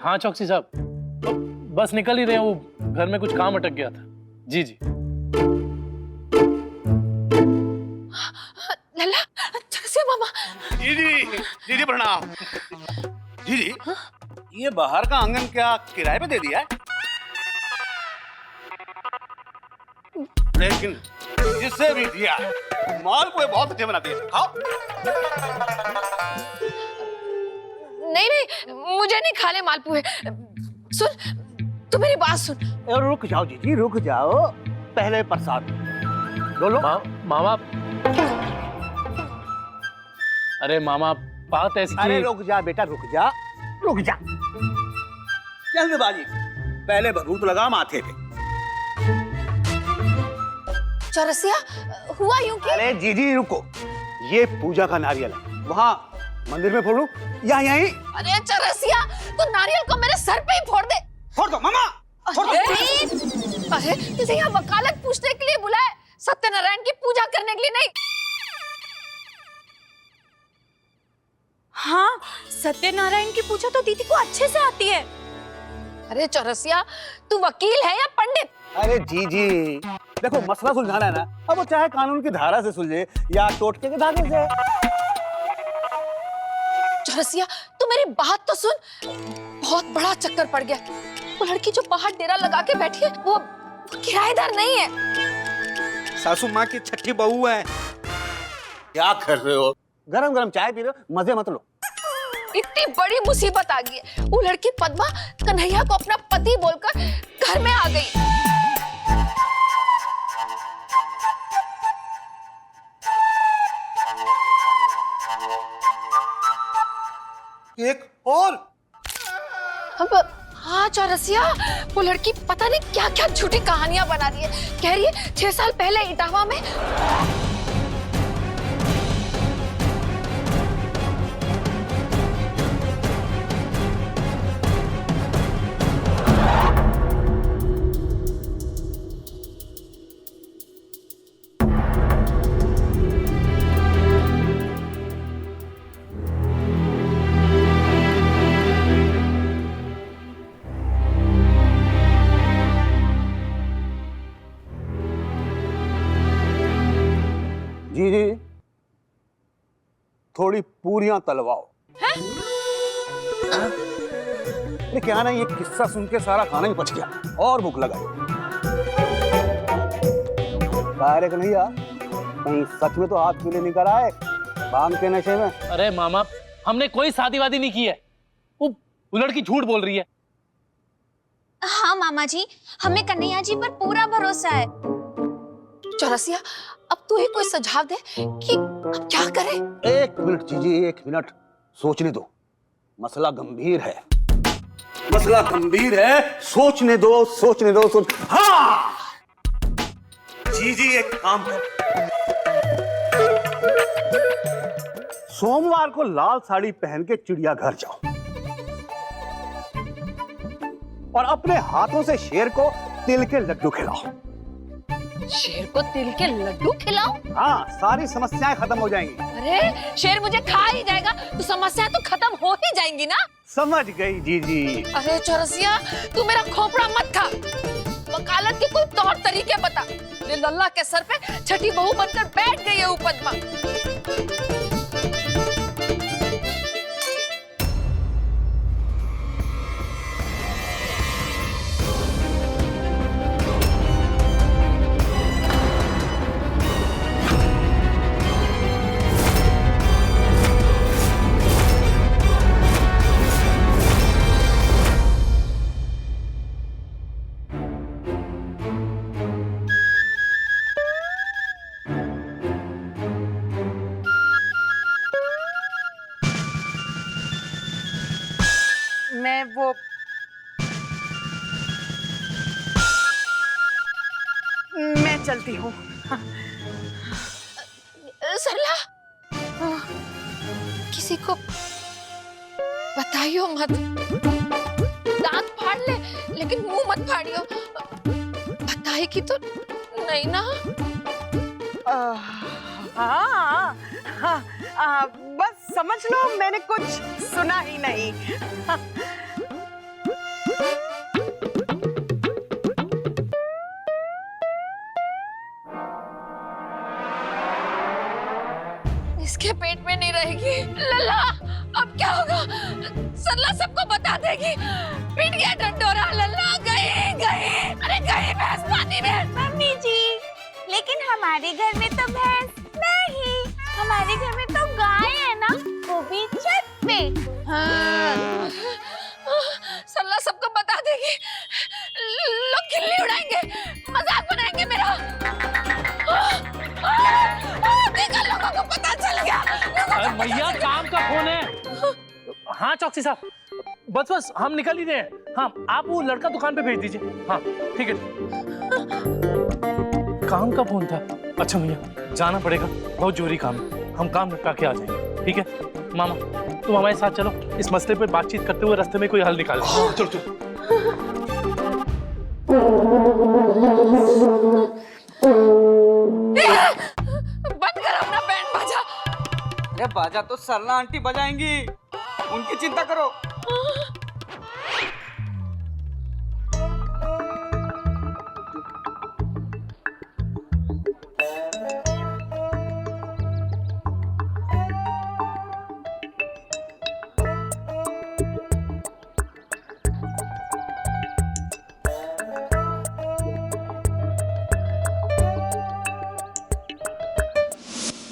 हाँ चौकसी साहब, तो बस निकल ही रहे हैं, वो घर में कुछ काम अटक गया था। जी जी। लल्ला, चौकसी मामा। दीदी, दीदी प्रणाम। दीदी, ये बाहर का आंगन क्या किराए पे दे दिया है? लेकिन जिससे भी दिया मालपुए बहुत अच्छे बनाते हैं, खाओ। नहीं नहीं, मुझे नहीं खाने मालपुए। सुन, तू मेरी बात सुन। रुक जाओ जीजी, रुक जाओ, पहले प्रसाद लो लो। मामा, अरे मामा बात ऐसी। अरे रुक जा बेटा, रुक जा, रुक जा। जल्दबाजी, पहले भभूत लगा माथे पे। चौरसिया, हुआ यूं कि? अरे जीजी रुको, ये पूजा का नारियल है, वहाँ मंदिर में फोड़ू या यहीं? अरे चौरसिया, तू नारियल को मेरे सर पे ही फोड़ दे। फोड़ दो मामा, फोड़ दो। अरे तुझे यहाँ वकालत पूछने के लिए बुलाया, सत्यनारायण की पूजा करने के लिए नहीं। हाँ, सत्यनारायण की पूजा तो दीदी को अच्छे से आती है। अरे चौरसिया, तू वकील है या पंडित? अरे जीजी देखो, मसला सुलझाना है ना, अब वो चाहे कानून की धारा से सुलझे या टोटके के धागे से। चौरसिया, तू मेरी बात तो सुन, बहुत बड़ा चक्कर पड़ गया। वो लड़की जो बाहर डेरा लगा के बैठी है, वो किराएदार नहीं है। सासू माँ की छठी बहू है। क्या कर रहे हो? गरम गरम चाय पी लो, मजे मत लो। इतनी बड़ी मुसीबत आ गई है। वो लड़की पद्मा कन्हैया को अपना पति बोलकर घर में आ गई। एक और? अब हाँ चौरसिया, वो लड़की पता नहीं क्या क्या झूठी कहानियां बना रही है। कह रही है 6 साल पहले इटावा में जीजी थोड़ी पूरियां तलवाओ। अरे क्या ना, ये किस्सा सुन के सारा खाना ही पच गया और भूख लगाई। कन्हैया, कहीं सच में तो हाथ पीले नहीं कराए भांग के नशे में? अरे मामा, हमने कोई शादी वादी नहीं की है, वो लड़की झूठ बोल रही है। हाँ मामा जी, हमें कन्हैया जी पर पूरा भरोसा है। चौरसिया, अब तू ही कोई सुझाव दे कि अब क्या करें? एक मिनट जीजी, एक मिनट सोचने दो, मसला गंभीर है, मसला गंभीर है, सोचने दो, सोचने दो, हाँ जीजी एक काम करो, सोमवार को लाल साड़ी पहन के चिड़ियाघर जाओ और अपने हाथों से शेर को तिल के लड्डू खिलाओ। शेर को तिल के लड्डू खिलाओ? हाँ, सारी समस्याएं खत्म हो जाएंगी। अरे शेर मुझे खा ही जाएगा तो समस्या तो खत्म हो ही जाएंगी ना। समझ गई जीजी। अरे चौरसिया, तू मेरा खोपड़ा मत खा, वकालत के कोई तौर तरीके बता। ये लल्ला के सर पे छठी बहू बनकर बैठ गई है वो पद्मा। मैं वो मैं चलती हूँ। सरला, किसी को बताइयो मत। दांत फाड़ ले लेकिन मुंह मत फाड़ियो। बताएगी तो नहीं ना? हाँ, बस समझ लो मैंने कुछ सुना ही नहीं। के पेट में नहीं रहेगी। लल्ला अब क्या होगा? सरला सबको बता देगी। पिट गया ढंढोरा। लल्ला गए। अरे गए भैंस पानी में। मम्मी जी, लेकिन हमारे घर में तो भैंस नहीं, हमारे घर में तो गाय है ना, वो भी छत पे। हाँ। सरला सबको बता देगी। लोग खिल्ली उड़ाएंगे, मजाक बनाएंगे मेरा। देखा, लोगों को पता चल गया। अरे भैया काम का फोन है। हाँ चौकसी साहब, बस हम निकल ही रहे हैं। हाँ आप वो लड़का दुकान पे भेज दीजिए। हाँ ठीक है। काम का फोन था। अच्छा भैया जाना पड़ेगा, बहुत जरूरी काम है। हम काम निपटा के आ जाएंगे, ठीक है? मामा तुम हमारे साथ चलो, इस मसले पे बातचीत करते हुए रास्ते में कोई हल निकाल। चलो। बंद कर अपना बैंड बाजा। अरे बाजा तो सरला आंटी बजाएंगी, उनकी चिंता करो।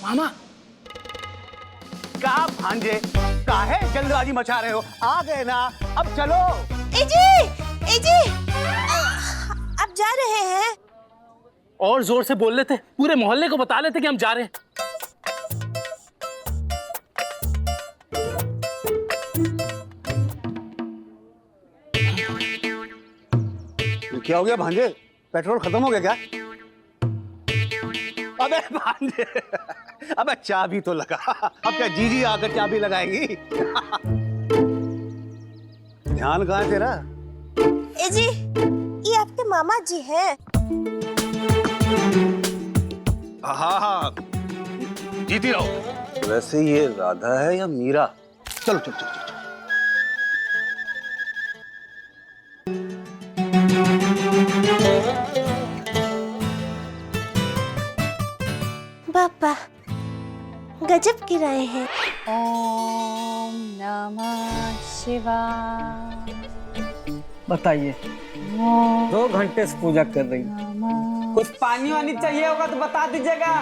मामा क्या भांजे, काहे जल्दबाजी मचा रहे हो? आ गए ना, अब चलो। एजी, अब जा रहे हैं। और जोर से बोल लेते, पूरे मोहल्ले को बता लेते कि हम जा रहे हैं। क्या हो गया भांजे, पेट्रोल खत्म हो गया क्या? अबे भांजे, अबे चाबी तो लगा। अब क्या जीजी आकर चाबी लगाएगी? ध्यान कहाँ है तेरा? एजी, ये आपके मामा जी हैं। हाँ जीती रहो। वैसे ये राधा है या मीरा? चलो। पापा गजब गिराए हैं। ओम नमः शिवाय। बताइए, 2 घंटे से पूजा कर रही हूँ। कुछ पानी वानी चाहिए होगा तो बता दीजिएगा।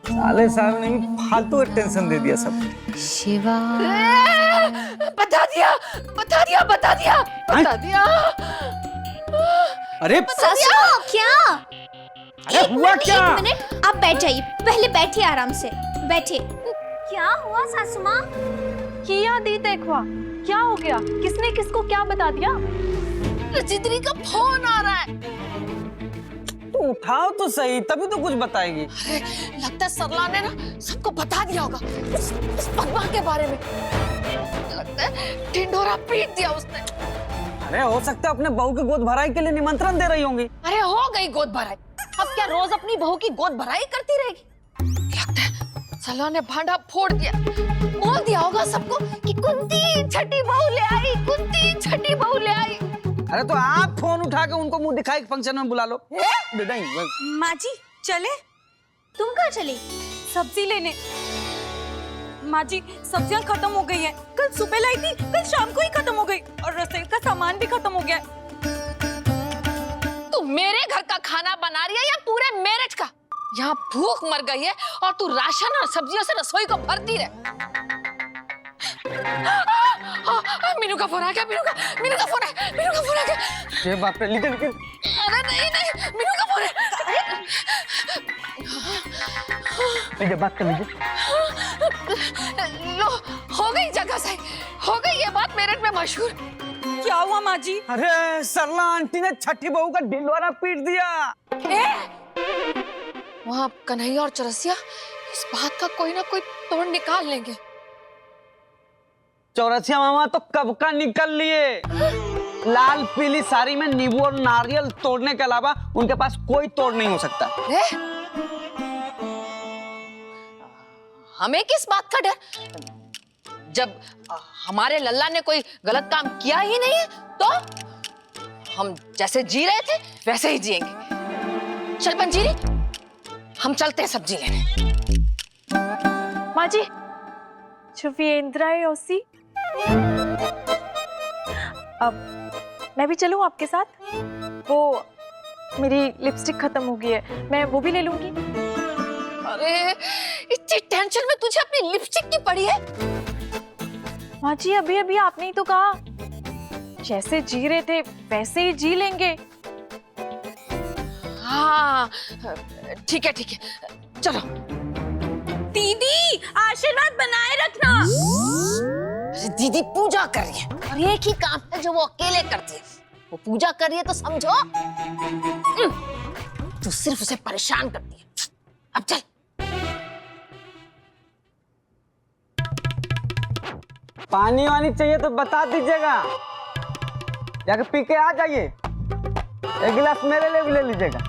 साले साहब ने भी फालतू टेंशन दे दिया सब। शिवाय। बता दिया। अरे क्या? अरे हुआ क्या? एक मिनट, आप बैठ जाइए, पहले बैठिए आराम से, बैठिए। क्या हुआ सासू माँ? किया दी देखवा, क्या हो गया? किसने किसको क्या बता दिया? रजिद्री का फोन आ रहा है। तो उठाओ तो सही, तभी तो कुछ बताएगी। अरे लगता है सरला ने ना सबको बता दिया होगा उस पद्मा के बारे में। लगता है ढिंढोरा पीट दिया उसने। अरे हो सकता है अपने बहू की गोद भराई के लिए निमंत्रण दे रही होंगी। अरे हो गई गोद भराई, अब क्या रोज अपनी बहू की गोद भराई करती रहेगी? लगता है सरला ने भांडा फोड़ दिया, बोल दिया होगा सबको कि कुंती छठी बहू ले आई। अरे तो आप फोन उठा के उनको मुंह दिखाई फंक्शन में बुला लो। माँ जी चले? तुम कहाँ चली? सब्जी लेने। माँ जी सब्जियाँ खत्म हो गई हैं। कल सुबह लाई थी, कल शाम को ही खत्म हो गई, और रसोई का सामान भी खत्म हो गया। तू मेरे घर का खाना बना रही है या पूरे मेरेज का? यहाँ भूख मर गई है और तू राशन और सब्जियों से रसोई को भरती रहे। मीनू का फोन आ गया। मीनू का फोन आ गया। ये बात लीजिए लेकिन। अरे नहीं, मीनू का फोन है। लीजिए बात कर लीजिए। लो हो गई जगह सही, हो गई ये बात मेरठ में मशहूर। क्या हुआ माँ जी? अरे सरला आंटी ने छठी बहू का ढिंढोरा पीट दिया। वहाँ कन्हैया और चौरसिया इस बात का कोई ना कोई तोड़ निकाल लेंगे। चौरसिया मामा तो कब का निकल लिए। लाल पीली साड़ी में नींबू और नारियल तोड़ने के अलावा उनके पास कोई तोड़ नहीं हो सकता। हमें किस बात का डर? जब हमारे लल्ला ने कोई गलत काम किया ही नहीं है तो हम जैसे जी रहे थे वैसे ही जिएंगे। चल पंजीरी, हम चलते हैं सब्जी लेने। माँ जी, शुभेंद्रा योसी, अब मैं भी चलूं आपके साथ? वो मेरी लिपस्टिक खत्म हो गई है, मैं वो भी ले लूंगी। अरे इतनी टेंशन में तुझे अपनी लिपस्टिक की पड़ी है? माँ जी, अभी अभी आपने ही तो कहा जैसे जी रहे थे वैसे ही जी लेंगे। हाँ ठीक है चलो। दीदी आशीर्वाद बनाए रखना। अरे दीदी पूजा कर रही है और एक ही काम है जो वो अकेले करती है, वो पूजा कर रही है तो समझो तू सिर्फ उसे परेशान करती है। अब चल। पानी वानी चाहिए तो बता दीजिएगा, जाके पी के आ जाइए। एक गिलास मेरे लिए भी ले लीजिएगा।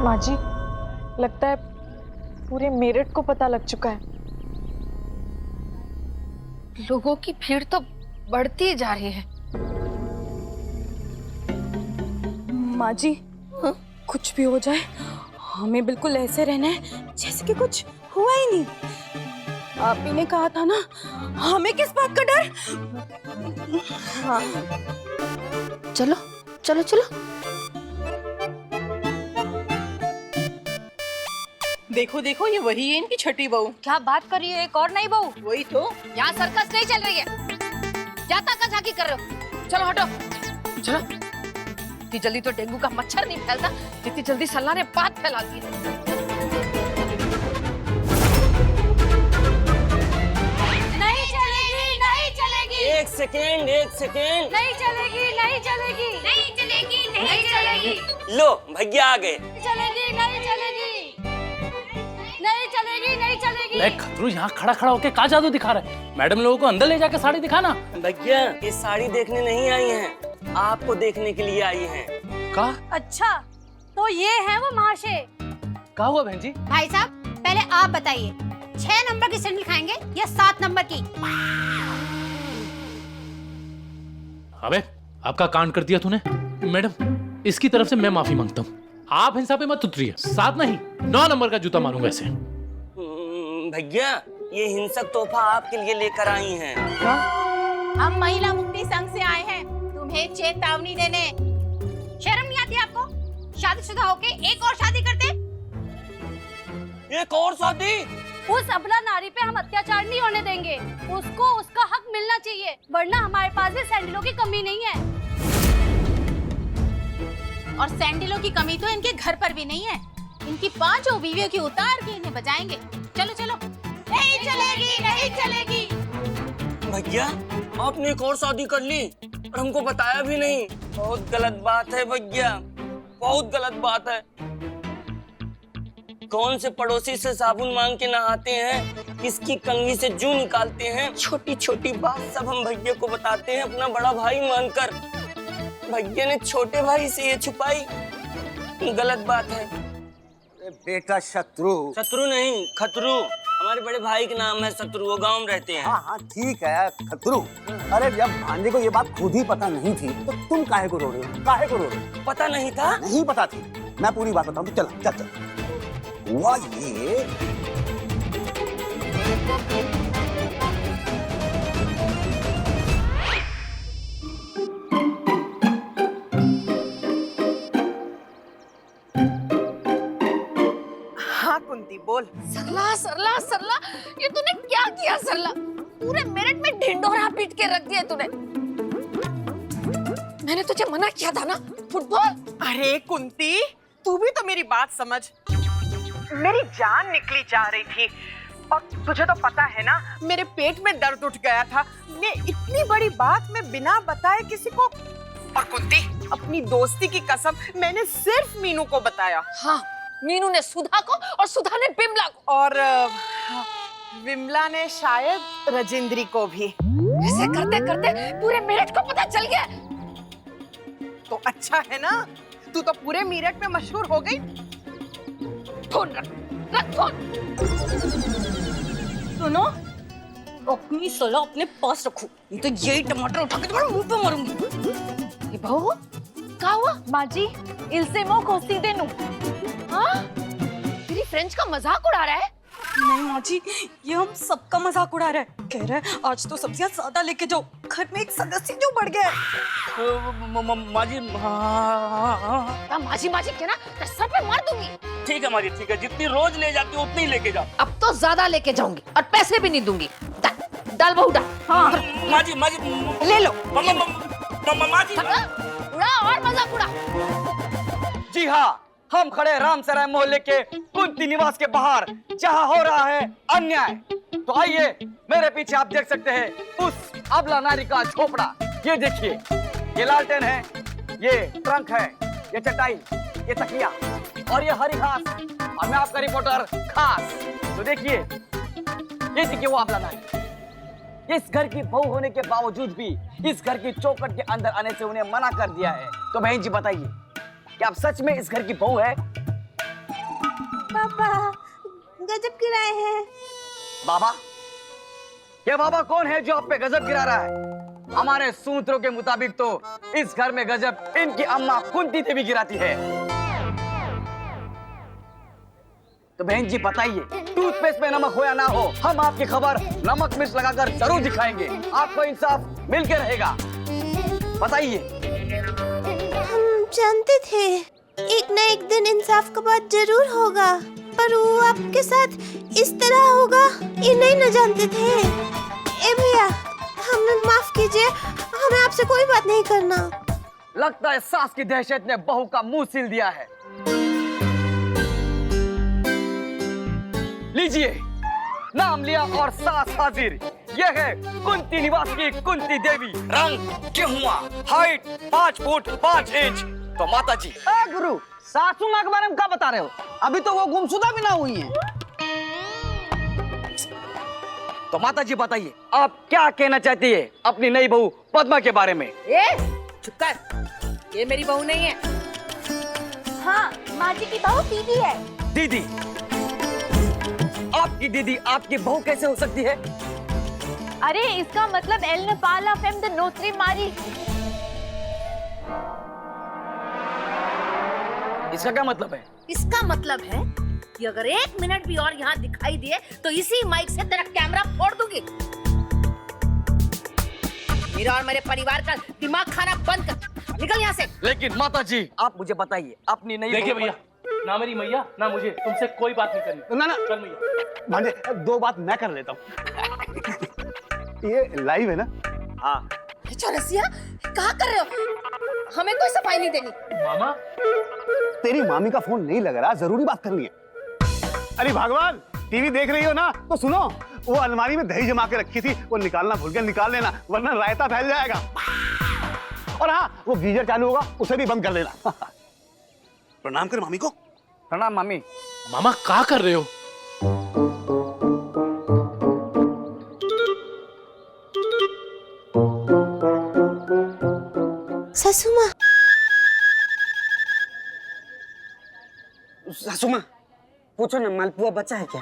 माँ जी, लगता है पूरे मेरठ को पता लग चुका है। लोगों की भीड़ तो बढ़ती जा रही है। माँ जी, कुछ भी हो जाए हमें बिल्कुल ऐसे रहना है जैसे कि कुछ हुआ ही नहीं। आप ही ने कहा था ना, हमें किस बात का डर। हाँ। चलो चलो चलो। देखो देखो, ये वही है इनकी छठी बहू। क्या बात कर रही है, एक और नई बहू? वही तो। यहाँ सर्कस नहीं चल रही है, जाता का झांकी कर रहे हो। चलो हटो चलो। इतनी जल्दी तो डेंगू का मच्छर नहीं फैलता जितनी जल्दी सल्ला ने बात फैला दी है। नहीं चलेगी, नहीं चलेगी, एक सेकेंड नहीं चलेगी, नहीं चलेगी, नहीं चलेगी, नहीं चलेगी, लो भैया आ गए। चलेगी, नहीं चलेगी, नहीं चलेगी, नहीं चलेगी। मैं खतरू यहाँ खड़ा खड़ा होके क्या जादू दिखा रहा है? मैडम लोगों को अंदर ले जाके साड़ी दिखाना। भैया ये साड़ी देखने नहीं आई हैं, आपको देखने के लिए आई हैं। का अच्छा, तो ये है वो महाशय। क्या हुआ बहन जी? भाई साहब, पहले आप बताइए, 6 नंबर की सैंडल खाएंगे या 7 नंबर की? अबे आपका कांड कर दिया तूने। मैडम इसकी तरफ से मैं माफी मांगता हूँ। आप हिंसा पे मत उतरिए। 7 नहीं 9 नंबर का जूता मारूंगा ऐसे। भैया ये हिंसक तोहफा आपके लिए लेकर आई हैं। हम महिला मुक्ति संघ से आए हैं तुम्हें चेतावनी देने। शर्म नहीं आती आपको? शादीशुदा होके एक और शादी करते? एक और शादी? उस अबला नारी पे हम अत्याचार नहीं होने देंगे। उसको उसका हक मिलना चाहिए, वरना हमारे पास भी सैंडलों की कमी नहीं है। और सैंडलों की कमी तो इनके घर पर भी नहीं है। इनकी 5 बीवियों की उतार के इन्हें बजाएंगे। चलो चलो। नहीं चलेगी, नहीं चलेगी। भैया आपने एक और शादी कर ली और हमको बताया भी नहीं। बहुत गलत बात है भैया, बहुत गलत बात है। कौन से पड़ोसी से साबुन मांग के नहाते हैं, किसकी कंघी से जूं निकालते हैं, छोटी छोटी बात सब हम भैया को बताते हैं अपना बड़ा भाई मानकर। भैया ने छोटे भाई से ये छुपाई, गलत बात है। बेटा शत्रु। शत्रु नहीं, खतरू। हमारे बड़े भाई का नाम है शत्रु, वो गांव में रहते हैं। हाँ ठीक है खतरू। अरे जब भांजे को ये बात खुद ही पता नहीं थी तो तुम काहे को रो रहे हो? काहे को रो रहे हो? पता नहीं था? नहीं पता थी। मैं पूरी बात बताऊं तो चल चल चल। हुआ ये हाँ कुंती बोल। सरला सरला सरला, ये तूने क्या किया सरला? पूरे मेरठ में ढिंडोरा पीट के रख दिया तूने। मैंने तुझे मना किया था ना फुटबॉल। अरे कुंती, तू भी तो मेरी बात समझ। मेरी जान निकली जा रही थी और तुझे तो पता है ना, मेरे पेट में दर्द उठ गया था। ये इतनी बड़ी बात मैं बिना बताए किसी को। और कुंती, अपनी दोस्ती की कसम, मैंने सिर्फ मीनू को बताया। हाँ, मीनू ने सुधा को और सुधा ने बिमला को, और विमला ने शायद राजेंद्री को भी। ऐसे करते करते पूरे मेरठ को पता चल गया। तो अच्छा है ना, तू तो पूरे मेरठ में मशहूर हो गई। फोन रख, रख फोन। सुनो, अपनी सलाह अपने पास रखो, नहीं तो यही टमाटर उठा के तुम्हारे मुंह पे मारूंगी। ये बहू क्या हुआ? माँ जी, इलसे मो खोसी देनु। हाँ? तेरी फ्रेंच का मजाक उड़ा रहा है? नहीं माँ जी, ये हम सबका मजाक उड़ा रहा है। कह रहा है आज तो सब्जियां ज्यादा लेके जाओ, घर में एक सदस्य जो बढ़ गया है। माँ जी, हाँ, माजी माजी के ना तो सर पे मार दूंगी। ठीक है माँ जी, ठीक है, जितनी रोज ले जाती हो उतनी ही लेके जाओ। अब तो ज्यादा लेके जाऊंगी और पैसे भी नहीं दूंगी। डाल बहू डाल। हाँ माँ जी, ले लो। माँ जी, उड़ा और मजाक उड़ा। जी हाँ, हम खड़े रामसराय मोहल्ले के कुंती निवास के बाहर, जहाँ हो रहा है अन्याय। तो आइए, मेरे पीछे आप देख सकते हैं उस अबला नारी का झोपड़ा। ये देखिए, ये लालटेन है, ये ट्रंक है, ये चटाई, ये तकिया और ये हरी घास और मैं आपका रिपोर्टर खास। तो देखिए, ये देखिए वो अबला नारी। इस घर की बहू होने के बावजूद भी इस घर की चौखट के अंदर आने से उन्हें मना कर दिया है। तो बहन जी बताइए, क्या आप सच में इस घर की बहू है? पापा गजब गिराए हैं। बाबा? ये बाबा कौन है जो आप पे गजब गिरा रहा है? हमारे सूत्रों के मुताबिक तो इस घर में गजब इनकी अम्मा कुंती देवी गिराती है। तो बहन जी बताइए, टूथपेस्ट में नमक हो या ना हो, हम आपकी खबर नमक मिर्च लगाकर जरूर दिखाएंगे। आपको इंसाफ मिल के रहेगा। बताइए। हम जानते थे एक न एक दिन इंसाफ का बात जरूर होगा, पर वो आपके साथ इस तरह होगा ये नहीं न जानते थे। ए भैया, हमें माफ कीजिए, हमें आपसे कोई बात नहीं करना। लगता है सास की दहशत ने बहू का मुंह सील दिया है। लीजिए, नाम लिया और सास हाजिर। यह है कुंती निवास की कुंती देवी। रंग गेहुआ, हाइट 5 फुट 5 इंच। तो माता जी। गुरु, सासू माँ के बारे में क्या बता रहे हो? अभी तो वो गुमशुदा भी ना हुई हैं। तो माता जी बताइए, आप क्या कहना चाहती है अपनी नई बहू पद्मा के बारे में? ए, चुप कर, ये मेरी बहू नहीं है। हाँ, माँ जी की बहू दीदी है। दीदी? आपकी दीदी आपकी बहू कैसे हो सकती है? अरे इसका मतलब एल ने पाला फेम द नोत्री मारी। इसका क्या मतलब है? इसका मतलब है कि अगर 1 मिनट भी और यहाँ दिखाई दिए तो इसी माइक से तेरा कैमरा फोड़ दूंगी। मेरा और मेरे परिवार का दिमाग खाना बंद कर, निकल यहाँ से। लेकिन माता जी, आप मुझे बताइए, अपनी नई देखिए बहू भैया, ना मेरी मैया ना मुझे तुमसे कोई बात नहीं करनी। ना ना चल मैया। भांजे, 2 बात मैं कर लेता हूँ। ये लाइव है ना? हाँ। चौरसिया, कहाँ कर रहे हो? हमें कोई सफाई नहीं देनी। मामा, तेरी मामी का फोन नहीं लग रहा, जरूरी बात करनी है। अरे भगवान, टीवी देख रही हो ना तो सुनो, वो अलमारी में दही जमा के रखी थी, वो निकालना भूल गया, निकाल लेना वरना रायता फैल जाएगा। और हाँ, वो गीजर चालू होगा, उसे भी बंद कर देना। प्रणाम कर मामी को। प्रणाम मामी। मामा क्या कर रहे हो? ससु माँ। सासू माँ, पूछो ना, मालपुआ बचा है क्या?